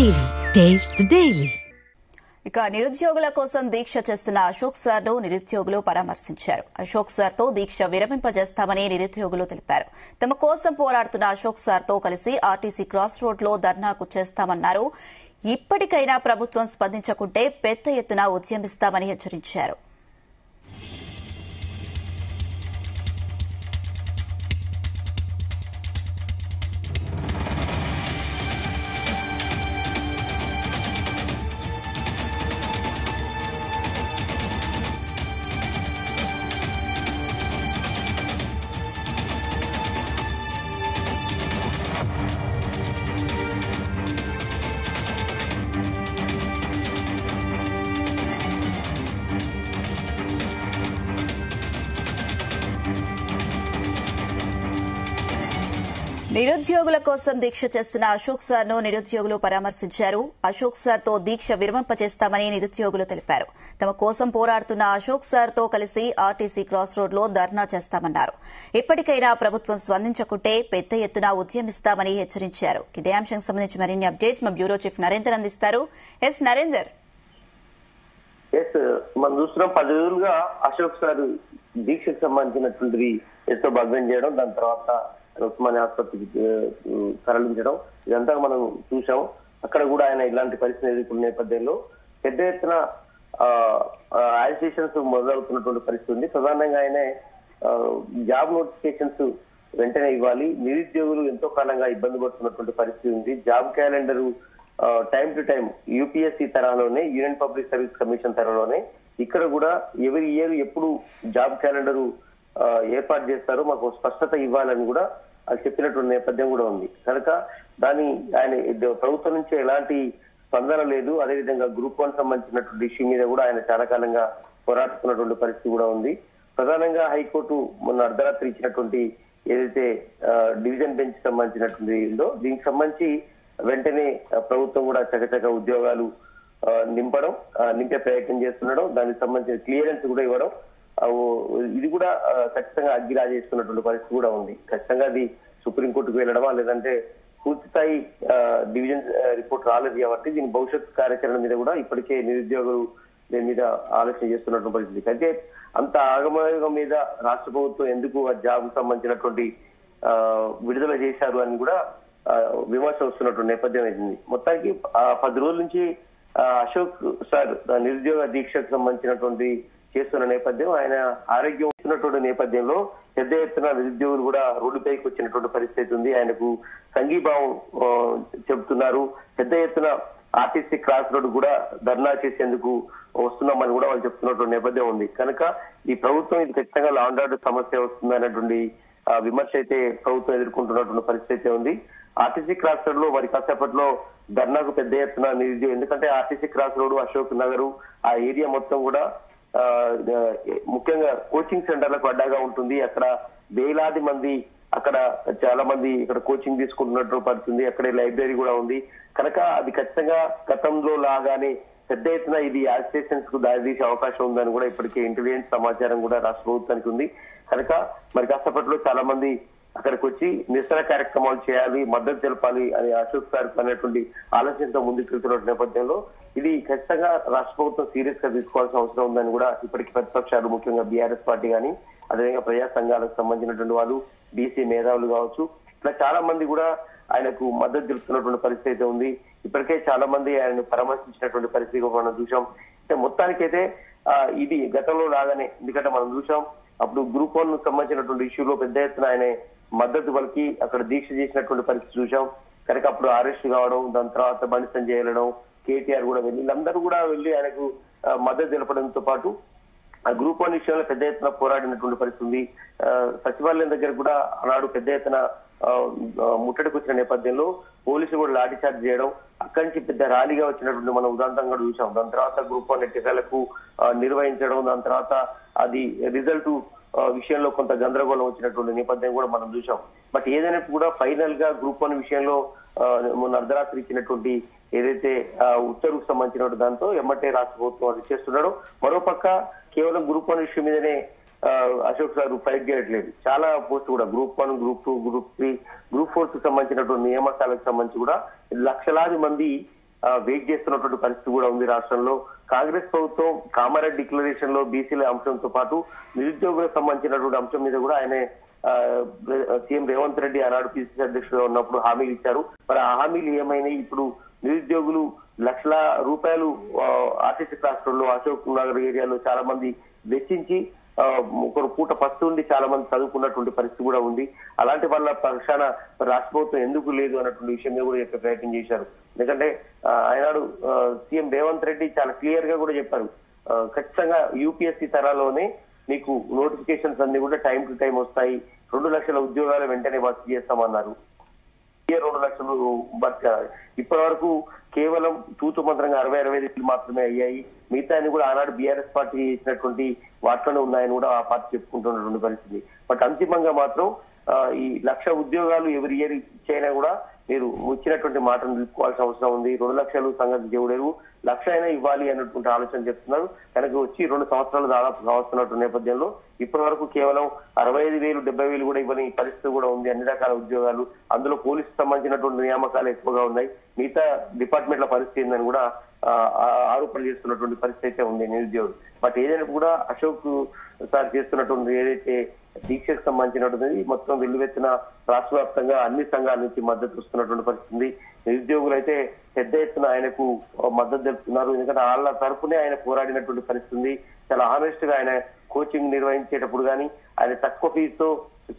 Daily. Taste the Daily. ఇక నిరుద్యోగుల కోసం దీక్ష చేస్తున్న అశోక్ సార్ ను నిరుద్యోగులు పరామర్శించారు. అశోక్ సార్ తో దీక్ష విరమింపజేస్తామని నిరుద్యోగులు తెలిపారు. తమ కోసం పోరాడుతున్న అశోక్ సార్ తో కలిసి ఆర్టీసీ క్రాస్ రోడ్ లో ధర్నాకు చేస్తామన్నారు. ఇప్పటికైనా ప్రభుత్వం స్పందించకుంటే పెద్ద ఎత్తున ఉద్యమిస్తామని హెచ్చరించారు. నిరుద్యోగుల కోసం దీక్ష చేస్తున్న అశోక్ సార్ ను నిరుద్యోగులు పరామర్శించారు. అశోక్ సార్ తో దీక్ష విరమింపజేస్తామని నిరుద్యోగులు తెలిపారు. తమ కోసం పోరాడుతున్న అశోక్ సార్ తో కలిసి ఆర్టీసీ క్రాస్ రోడ్ లో ధర్నా చేస్తామన్నారు. ఇప్పటికైనా ప్రభుత్వం స్పందించకుంటే పెద్ద ఎత్తున ఉద్యమిస్తామని హెచ్చరించారు. ఇదే అంశానికి సంబంధించి మరిన్ని అప్డేట్స్ మా బ్యూరో చీఫ్ నరేందర్ అందిస్తారు. ఎస్ నరేందర్. మనం చూస్తున్నాం 10 రోజులుగా అశోక్ సార్ దీక్షకు సంబంధించినటువంటిది ఎంతో భగ్నం చేయడం, దాని తర్వాత ఉస్మానియా ఆసుపత్రికి తరలించడం, ఇదంతా మనం చూసాం. అక్కడ కూడా ఆయన ఇలాంటి పరిస్థితి ఎదుర్కొన్న నేపథ్యంలో పెద్ద ఎత్తున అజిటేషన్స్ మొదలవుతున్నటువంటి పరిస్థితి ఉంది. ప్రధానంగా ఆయనే జాబ్ నోటిఫికేషన్స్ వెంటనే ఇవ్వాలి, నిరుద్యోగులు ఎంతో కాలంగా ఇబ్బంది పడుతున్నటువంటి పరిస్థితి ఉంది. Job calendar time to time UPSC తరహాలోనే, యూనియన్ పబ్లిక్ సర్వీస్ కమిషన్ తరహాలోనే ఇక్కడ కూడా ఎవరి ఇయర్ ఎప్పుడు జాబ్ క్యాలెండర్ ఏర్పాటు చేస్తారో మాకు స్పష్టత ఇవ్వాలని కూడా అది చెప్పినటువంటి నేపథ్యం కూడా ఉంది. కనుక దాని ఆయన ప్రభుత్వం నుంచి ఎలాంటి స్పందన లేదు. అదేవిధంగా గ్రూప్ 1 సంబంధించినటువంటి ఇష్యూ మీద కూడా ఆయన చాలా కాలంగా పోరాడుతున్నటువంటి పరిస్థితి కూడా ఉంది. ప్రధానంగా హైకోర్టు మొన్న అర్ధరాత్రి ఇచ్చినటువంటి ఏదైతే డివిజన్ బెంచ్ సంబంధించినటువంటి ఉందో దీనికి సంబంధించి వెంటనే ప్రభుత్వం కూడా చకచక ఉద్యోగాలు నింపే ప్రయత్నం చేస్తుండడం, దానికి సంబంధించిన క్లియరెన్స్ కూడా ఇవ్వడం, ఇది కూడా ఖచ్చితంగా అగ్గిరాజేస్తున్నటువంటి పరిస్థితి కూడా ఉంది. ఖచ్చితంగా అది సుప్రీంకోర్టుకు వెళ్ళడమా లేదంటే పూర్తి స్థాయి డివిజన్ రిపోర్ట్ రాలేదు కాబట్టి దీని భవిష్యత్ కార్యాచరణ మీద కూడా ఇప్పటికే నిరుద్యోగులు దీని మీద ఆలోచన చేస్తున్నటువంటి పరిస్థితి. అయితే అంత ఆగమయోగం మీద రాష్ట్ర ప్రభుత్వం ఎందుకు ఆ జాబ్ సంబంధించినటువంటి విడుదల చేశారు అని కూడా విమర్శ వస్తున్నటువంటి నేపథ్యం అయింది. మొత్తానికి 10 రోజుల నుంచి అశోక్ సార్ నిరుద్యోగ దీక్షకు సంబంధించినటువంటి చేస్తున్న నేపథ్యం, ఆయన ఆరోగ్యం ఇస్తున్నటువంటి నేపథ్యంలో పెద్ద ఎత్తున నిరుద్యోగులు కూడా రోడ్డుపైకి వచ్చినటువంటి పరిస్థితి ఉంది. ఆయనకు సంఘీభావం చెబుతున్నారు. పెద్ద ఎత్తున ఆర్టీసీ క్రాస్ రోడ్ కూడా ధర్నా చేసేందుకు వస్తున్నామని కూడా వాళ్ళు చెప్తున్నటువంటి నేపథ్యం ఉంది. కనుక ఈ ప్రభుత్వం ఇది ఖచ్చితంగా లా అండ్ ఆర్డర్ సమస్య వస్తుంది అనేటువంటి విమర్శ అయితే ప్రభుత్వం ఎదుర్కొంటున్నటువంటి పరిస్థితి అయితే ఉంది. ఆర్టీసీ క్రాస్ రోడ్ లో మరి కాసేపట్లో ధర్నాకు పెద్ద ఎత్తున నిరుద్యోగం, ఎందుకంటే RTC cross road, Ashok Nagar ఆ ఏరియా మొత్తం కూడా ముఖ్యంగా కోచింగ్ సెంటర్లకు అడ్డాగా ఉంటుంది. అక్కడ వేలాది మంది, అక్కడ చాలా మంది ఇక్కడ కోచింగ్ తీసుకుంటున్నట్టు పడుతుంది. అక్కడే లైబ్రరీ కూడా ఉంది. కనుక అది ఖచ్చితంగా గతంలో లాగానే పెద్ద ఎత్తున ఇది యాజిటేషన్స్ కు దారితీసే అవకాశం ఉందని కూడా ఇప్పటికే ఇంటెలిజెన్స్ సమాచారం కూడా రాష్ట్ర ప్రభుత్వానికి ఉంది. కనుక మరి కాసేపట్లో చాలా మంది అక్కడికి వచ్చి నిరసన కార్యక్రమాలు చేయాలి, మద్దతు తెలపాలి అని అశోక్ సార్ అనేటువంటి ఆలోచనతో ముందుకెళ్తున్న నేపథ్యంలో ఇది ఖచ్చితంగా రాష్ట్ర ప్రభుత్వం సీరియస్ గా తీసుకోవాల్సిన అవసరం ఉందని కూడా ఇప్పటికీ ప్రతిపక్షాలు, ముఖ్యంగా బీఆర్ఎస్ పార్టీ కానీ అదేవిధంగా ప్రజా సంఘాలకు సంబంధించినటువంటి వాళ్ళు, బీసీ మేధావులు కావచ్చు, ఇట్లా చాలా మంది కూడా ఆయనకు మద్దతు తెలుపుతున్నటువంటి పరిస్థితి అయితే ఉంది. ఇప్పటికే చాలా మంది ఆయనను పరామర్శించినటువంటి పరిస్థితి మనం చూసాం. మొత్తానికైతే ఇది గతంలో లాగానే, ఎందుకంటే మనం చూసాం అప్పుడు గ్రూప్ 1 సంబంధించినటువంటి ఇష్యూలో పెద్ద ఎత్తున ఆయన మద్దతు పలికి అక్కడ దీక్ష చేసినటువంటి పరిస్థితి చూసాం. కనుక అప్పుడు అరెస్ట్ కావడం, దాని తర్వాత బండి సంజయ్ వెళ్ళడం, కేటీఆర్ కూడా వెళ్ళి, వీళ్ళందరూ కూడా వెళ్ళి ఆయనకు మద్దతు తెలపడంతో పాటు ఆ గ్రూప్ 1 విషయంలో పెద్ద ఎత్తున పోరాడినటువంటి పరిస్థితి ఉంది. సచివాలయం దగ్గర కూడా ఆనాడు పెద్ద ఎత్తున ముట్టడికి వచ్చిన నేపథ్యంలో పోలీసులు కూడా లాఠీ చార్జ్ చేయడం, అక్కడి నుంచి పెద్ద ర్యాలీగా వచ్చినటువంటి మనం ఉదాంతంగా చూసాం. దాని తర్వాత గ్రూప్ 1 ఎన్నికలకు నిర్వహించడం, దాని తర్వాత అది రిజల్ట్ విషయంలో కొంత గందరగోళం వచ్చినటువంటి నేపథ్యం కూడా మనం చూసాం. బట్ ఏదైనా కూడా ఫైనల్ గా గ్రూప్ 1 విషయంలో మొన్న అర్ధరాత్రి ఇచ్చినటువంటి ఏదైతే ఉత్తర్వుకు సంబంధించినటువంటి దాంతో ఎమ్మటే రాష్ట్ర ప్రభుత్వం అది చేస్తున్నాడో, మరోపక్క కేవలం గ్రూప్ 1 ఇష్యూ మీదనే అశోక్ సార్ ఫైట్ చేయట్లేదు. చాలా పోస్ట్ కూడా గ్రూప్ 1, గ్రూప్ 2, గ్రూప్ 3, గ్రూప్ 4 కు సంబంధించినటువంటి నియామకాలకు సంబంధించి కూడా లక్షలాది మంది వెయిట్ చేస్తున్నటువంటి పరిస్థితి కూడా ఉంది రాష్ట్రంలో. కాంగ్రెస్ ప్రభుత్వం కామారెడ్డి డిక్లరేషన్ లో బీసీల అంశంతో పాటు నిరుద్యోగులకు సంబంధించినటువంటి అంశం మీద కూడా ఆయన సీఎం రేవంత్ రెడ్డి ఆనాడు పిసిసి అధ్యక్షుడుగా ఉన్నప్పుడు హామీలు ఇచ్చారు. మరి ఆ హామీలు ఏమైనాయి? ఇప్పుడు నిరుద్యోగులు లక్షల రూపాయలు ఆర్టీసీ రాష్ట్రంలో అశోక్ నగర్ ఏరియాలో చాలా మంది వెచ్చించి ఒక పూట పస్తు ఉండి చాలా మంది చదువుకున్నటువంటి పరిస్థితి కూడా ఉంది. అలాంటి వాళ్ళ పక్షాన రాష్ట్ర ప్రభుత్వం ఎందుకు లేదు అన్నటువంటి విషయం మీద కూడా చెప్పే ప్రయత్నం చేశారు. ఎందుకంటే ఆయనాడు సీఎం రేవంత్ రెడ్డి చాలా క్లియర్ గా కూడా చెప్పారు, ఖచ్చితంగా యూపీఎస్సీ తరాలోనే మీకు నోటిఫికేషన్స్ అన్ని కూడా టైం టు టైం వస్తాయి, 2 లక్షల ఉద్యోగాలు వెంటనే భర్తీ చేస్తామన్నారు. 2 లక్షలు ఇప్పటి వరకు కేవలం తూతు మంత్రంగా 60-65 మాత్రమే అయ్యాయి. మిగతా కూడా ఆనాడు బీఆర్ఎస్ పార్టీ ఇచ్చినటువంటి వాటిలోనే ఉన్నాయని కూడా ఆ పార్టీ చెప్పుకుంటున్నటువంటి పరిస్థితి. బట్ అంతిమంగా మాత్రం ఈ 1,00,000 ఉద్యోగాలు ఎవరి ఇయర్ ఇచ్చైనా కూడా మీరు ఇచ్చినటువంటి మాటను నిలుపుకోవాల్సిన అవసరం ఉంది. 2 లక్షలు సంగతి దేవుడేరు, 1,00,000 అయినా ఇవ్వాలి అన్నటువంటి ఆలోచన చెప్తున్నారు. కనుక వచ్చి 2 సంవత్సరాలు దాదాపు కావస్తున్నటువంటి నేపథ్యంలో ఇప్పటి వరకు కేవలం 65,000, 70,000 కూడా ఇవ్వని పరిస్థితి కూడా ఉంది. అన్ని రకాల ఉద్యోగాలు, అందులో పోలీసు సంబంధించినటువంటి నియామకాలు ఎక్కువగా ఉన్నాయి. మిగతా డిపార్ట్మెంట్ల పరిస్థితి ఏందని కూడా ఆరోపణలు చేస్తున్నటువంటి పరిస్థితి అయితే ఉంది నిరుద్యోగులు. బట్ ఏదైనా కూడా అశోక్ సార్ చేస్తున్నటువంటి ఏదైతే దీక్షకు సంబంధించినటువంటి మొత్తం వెల్లువెత్తిన రాష్ట్ర వ్యాప్తంగా అన్ని సంఘాల నుంచి మద్దతు వస్తున్నటువంటి పరిస్థితి. నిరుద్యోగులు అయితే పెద్ద ఎత్తున ఆయనకు మద్దతు తెలుపుతున్నారు. ఎందుకంటే వాళ్ళ తరఫునే ఆయన పోరాడినటువంటి పరిస్థితి. చాలా ఆనెస్ట్ గా ఆయన కోచింగ్ నిర్వహించేటప్పుడు కానీ ఆయన తక్కువ ఫీజుతో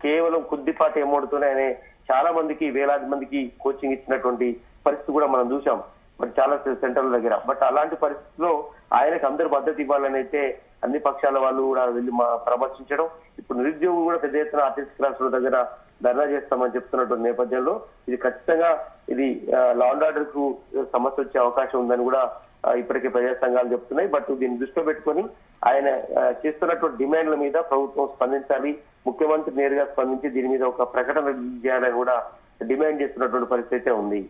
కేవలం కొద్దిపాటి అమౌంట్ తోనే ఆయన చాలా మందికి, వేలాది మందికి కోచింగ్ ఇచ్చినటువంటి పరిస్థితి కూడా మనం చూసాం మరి చాలా సెంటర్ల దగ్గర. బట్ అలాంటి పరిస్థితిలో ఆయనకు అందరు మద్దతు ఇవ్వాలని అయితే అన్ని పక్షాల వాళ్ళు కూడా వెళ్ళి ప్రదర్శించడం, ఇప్పుడు నిరుద్యోగులు కూడా పెద్ద ఎత్తున ఆర్టీసీ క్లాసుల దగ్గర ధర్నా చేస్తామని చెప్తున్నటువంటి నేపథ్యంలో ఇది ఖచ్చితంగా ఇది లా అండ్ ఆర్డర్ కు సమస్య వచ్చే అవకాశం ఉందని కూడా ఇప్పటికే ప్రజా సంఘాలు చెప్తున్నాయి. బట్ దీన్ని దృష్టిలో పెట్టుకుని ఆయన చేస్తున్నటువంటి డిమాండ్ల మీద ప్రభుత్వం స్పందించాలి, ముఖ్యమంత్రి నేరుగా స్పందించి దీని మీద ఒక ప్రకటన చేయాలని కూడా డిమాండ్ చేస్తున్నటువంటి పరిస్థితి అయితే ఉంది.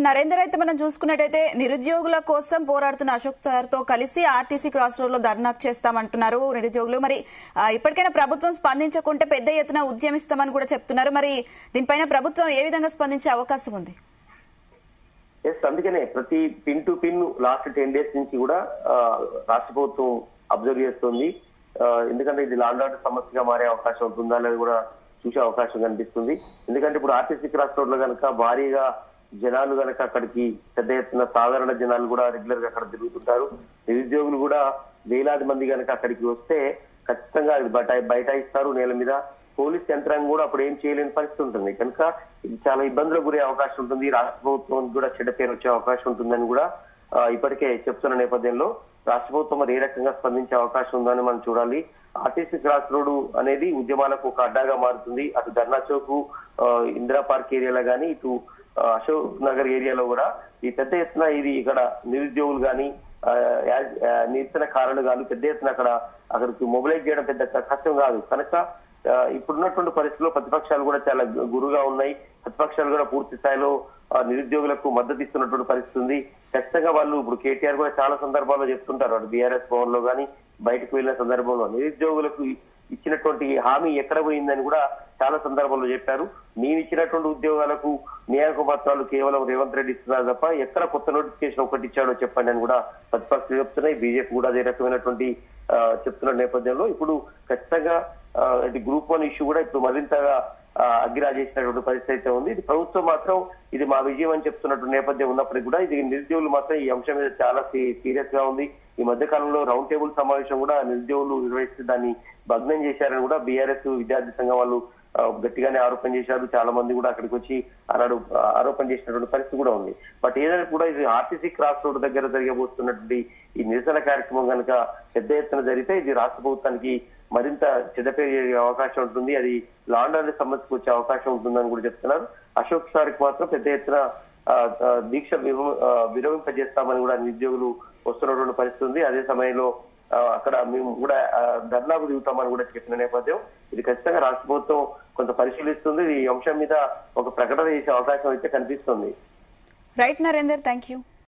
నరేందర్, అయితే మనం చూసుకున్నట్టయితే నిరుద్యోగుల కోసం పోరాడుతున్న అశోక్ సార్ తో కలిసి ఆర్టీసీ క్రాస్ రోడ్ లో ధర్నా చేస్తామంటున్నారు నిరుద్యోగులు. మరి ఇప్పటికైనా ప్రభుత్వం స్పందించకుంటే పెద్ద ఎత్తున ఉద్యమిస్తామని కూడా చెప్తున్నారు. మరి దీనిపైన ప్రభుత్వం ఏ విధంగా స్పందించే అవకాశం ఉంది? అందుకనే ప్రతి pin to pin last 10 days నుంచి కూడా రాష్ట్ర ప్రభుత్వం అబ్జర్వ్ చేస్తుంది. ఎందుకంటే ఇది లా అండ్ ఆర్డర్ సమస్యగా మారే అవకాశం ఉంటుందా అనేది కూడా చూసే అవకాశం కనిపిస్తుంది. ఎందుకంటే ఇప్పుడు ఆర్టీసీ క్రాస్ రోడ్ లో కనుక భారీగా జనాలు కనుక అక్కడికి పెద్ద ఎత్తున సాధారణ జనాలు కూడా రెగ్యులర్ గా అక్కడ తిరుగుతుంటారు. నిరుద్యోగులు కూడా వేలాది మంది కనుక అక్కడికి వస్తే ఖచ్చితంగా బైఠాయిస్తారు నేల మీద. పోలీస్ యంత్రాంగం కూడా అప్పుడు ఏం చేయలేని పరిస్థితి ఉంటుంది. కనుక ఇది చాలా ఇబ్బందులకు గురే అవకాశం ఉంటుంది. రాష్ట్ర ప్రభుత్వానికి కూడా చెడ్డ పేరు వచ్చే అవకాశం ఉంటుందని కూడా ఇప్పటికే చెప్తున్న నేపథ్యంలో రాష్ట్ర ప్రభుత్వం మరి ఏ రకంగా స్పందించే అవకాశం ఉందని మనం చూడాలి. ఆర్టీసీ క్రాస్ రోడ్ అనేది ఉద్యమాలకు ఒక అడ్డాగా మారుతుంది. అటు ధర్నా చౌక్, ఇందిరా పార్క్ ఏరియాలో గానీ, ఇటు అశోక్ నగర్ ఏరియాలో కూడా ఈ పెద్ద ఎత్తున ఇది ఇక్కడ నిరుద్యోగులు కానీ నిరసనకారులు కానీ పెద్ద ఎత్తున అక్కడికి మొబిలైజ్ చేయడం పెద్ద కష్టం కాదు. కనుక ఇప్పుడున్నటువంటి పరిస్థితుల్లో ప్రతిపక్షాలు కూడా చాలా గురుగా ఉన్నాయి. ప్రతిపక్షాలు కూడా పూర్తి స్థాయిలో నిరుద్యోగులకు మద్దతు ఇస్తున్నటువంటి పరిస్థితి ఉంది. ఖచ్చితంగా వాళ్ళు ఇప్పుడు కేటీఆర్ కూడా చాలా సందర్భాల్లో చెప్తుంటారు, అటు బీఆర్ఎస్ భవన్ లో కానీ బయటకు వెళ్లిన సందర్భంలో నిరుద్యోగులకు ఇచ్చినటువంటి హామీ ఎక్కడ పోయిందని కూడా చాలా సందర్భాల్లో చెప్పారు. మేము ఇచ్చినటువంటి ఉద్యోగాలకు నియామక పత్రాలు కేవలం రేవంత్ రెడ్డి ఇస్తున్నారు తప్ప ఎక్కడ కొత్త నోటిఫికేషన్ ఒకటి ఇచ్చాడో చెప్పండి అని కూడా ప్రతిపక్షాలు చెప్తున్నాయి. బీజేపీ కూడా అదే రకమైనటువంటి చెప్తున్న నేపథ్యంలో ఇప్పుడు ఖచ్చితంగా గ్రూప్ 1 ఇష్యూ కూడా ఇప్పుడు మరింతగా అగ్గిరాజేసినటువంటి పరిస్థితి అయితే ఉంది. ఇది ప్రభుత్వం మాత్రం ఇది మా విజయం అని చెప్తున్నటువంటి నేపథ్యం ఉన్నప్పటికీ కూడా ఇది నిరుద్యోగులు మాత్రం ఈ అంశం మీద చాలా సీరియస్ గా ఉంది. ఈ మధ్య కాలంలో రౌండ్ టేబుల్ సమావేశం కూడా నిరుద్యోగులు నిర్వహిస్తే దాన్ని భగ్నం చేశారని కూడా బీఆర్ఎస్ విద్యార్థి సంఘం వాళ్ళు గట్టిగానే ఆరోపణ చేశారు. చాలా మంది కూడా అక్కడికి వచ్చి ఆనాడు ఆరోపణ చేసినటువంటి పరిస్థితి కూడా ఉంది. బట్ ఏదైనా కూడా ఇది ఆర్టీసీ క్రాస్ రోడ్ దగ్గర జరగబోతున్నటువంటి ఈ నిరసన కార్యక్రమం కనుక పెద్ద ఎత్తున జరిగితే ఇది రాష్ట్ర ప్రభుత్వానికి మరింత చెడ్డపేరు అవకాశం ఉంటుంది. అది లా అండ్ ఆర్డర్ సమస్యకు వచ్చే అవకాశం ఉంటుందని కూడా చెప్తున్నారు. అశోక్ సార్కి మాత్రం పెద్ద ఎత్తున దీక్ష విరమింపజేస్తామని కూడా నిరుద్యోగులు వస్తున్నటువంటి పరిస్థితి ఉంది. అదే సమయంలో అక్కడ మేము కూడా ధర్నాకు దిగుతామని కూడా చెప్పిన నేపథ్యం ఇది ఖచ్చితంగా రాష్ట్ర ప్రభుత్వం కొంత పరిశీలిస్తుంది. ఈ అంశం మీద ఒక ప్రకటన చేసే అవకాశం అయితే కనిపిస్తుంది. Right Narender, thank you.